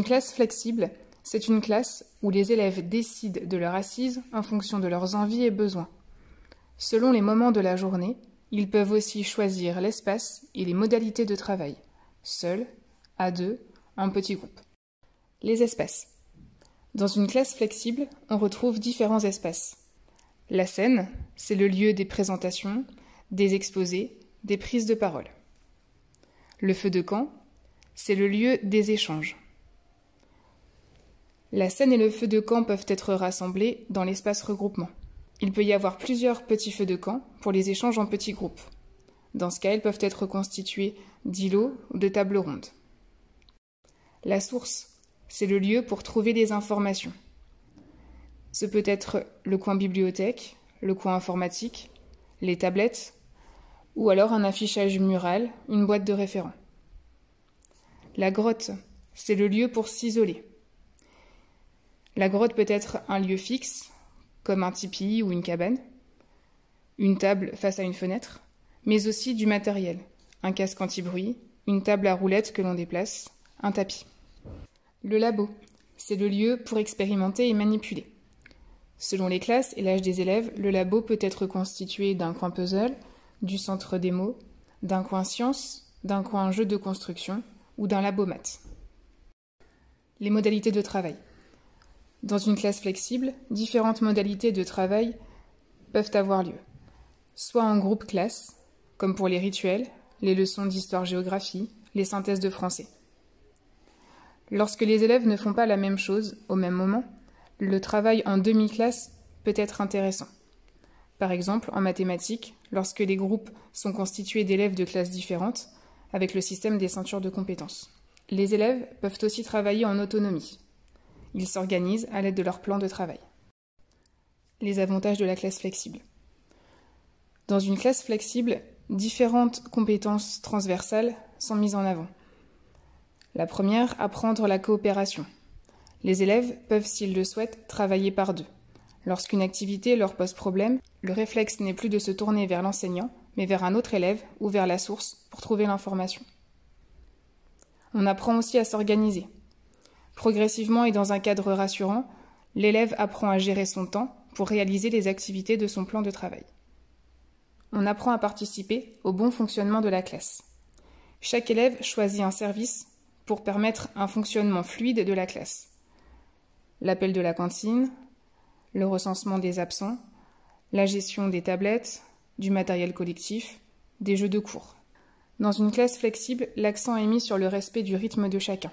Une classe flexible, c'est une classe où les élèves décident de leur assise en fonction de leurs envies et besoins. Selon les moments de la journée, ils peuvent aussi choisir l'espace et les modalités de travail, seuls, à deux, en petits groupes. Les espaces. Dans une classe flexible, on retrouve différents espaces. La scène, c'est le lieu des présentations, des exposés, des prises de parole. Le feu de camp, c'est le lieu des échanges. La scène et le feu de camp peuvent être rassemblés dans l'espace regroupement. Il peut y avoir plusieurs petits feux de camp pour les échanges en petits groupes. Dans ce cas, ils peuvent être constitués d'îlots ou de tables rondes. La source, c'est le lieu pour trouver des informations. Ce peut être le coin bibliothèque, le coin informatique, les tablettes, ou alors un affichage mural, une boîte de référents. La grotte, c'est le lieu pour s'isoler. La grotte peut être un lieu fixe, comme un tipi ou une cabane, une table face à une fenêtre, mais aussi du matériel, un casque anti-bruit, une table à roulettes que l'on déplace, un tapis. Le labo, c'est le lieu pour expérimenter et manipuler. Selon les classes et l'âge des élèves, le labo peut être constitué d'un coin puzzle, du centre démo, d'un coin sciences, d'un coin jeu de construction ou d'un labo maths. Les modalités de travail. Dans une classe flexible, différentes modalités de travail peuvent avoir lieu. Soit en groupe classe, comme pour les rituels, les leçons d'histoire-géographie, les synthèses de français. Lorsque les élèves ne font pas la même chose au même moment, le travail en demi-classe peut être intéressant. Par exemple, en mathématiques, lorsque les groupes sont constitués d'élèves de classes différentes, avec le système des ceintures de compétences. Les élèves peuvent aussi travailler en autonomie. Ils s'organisent à l'aide de leur plan de travail. Les avantages de la classe flexible. Dans une classe flexible, différentes compétences transversales sont mises en avant. La première, apprendre la coopération. Les élèves peuvent, s'ils le souhaitent, travailler par deux. Lorsqu'une activité leur pose problème, le réflexe n'est plus de se tourner vers l'enseignant, mais vers un autre élève ou vers la source pour trouver l'information. On apprend aussi à s'organiser. Progressivement et dans un cadre rassurant, l'élève apprend à gérer son temps pour réaliser les activités de son plan de travail. On apprend à participer au bon fonctionnement de la classe. Chaque élève choisit un service pour permettre un fonctionnement fluide de la classe. L'appel de la cantine, le recensement des absents, la gestion des tablettes, du matériel collectif, des jeux de cours. Dans une classe flexible, l'accent est mis sur le respect du rythme de chacun.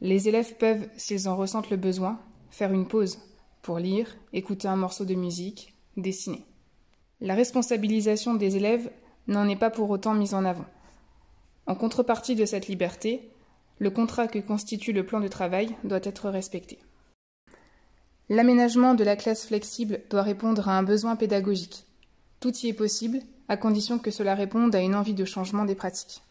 Les élèves peuvent, s'ils en ressentent le besoin, faire une pause pour lire, écouter un morceau de musique, dessiner. La responsabilisation des élèves n'en est pas pour autant mise en avant. En contrepartie de cette liberté, le contrat que constitue le plan de travail doit être respecté. L'aménagement de la classe flexible doit répondre à un besoin pédagogique. Tout y est possible, à condition que cela réponde à une envie de changement des pratiques.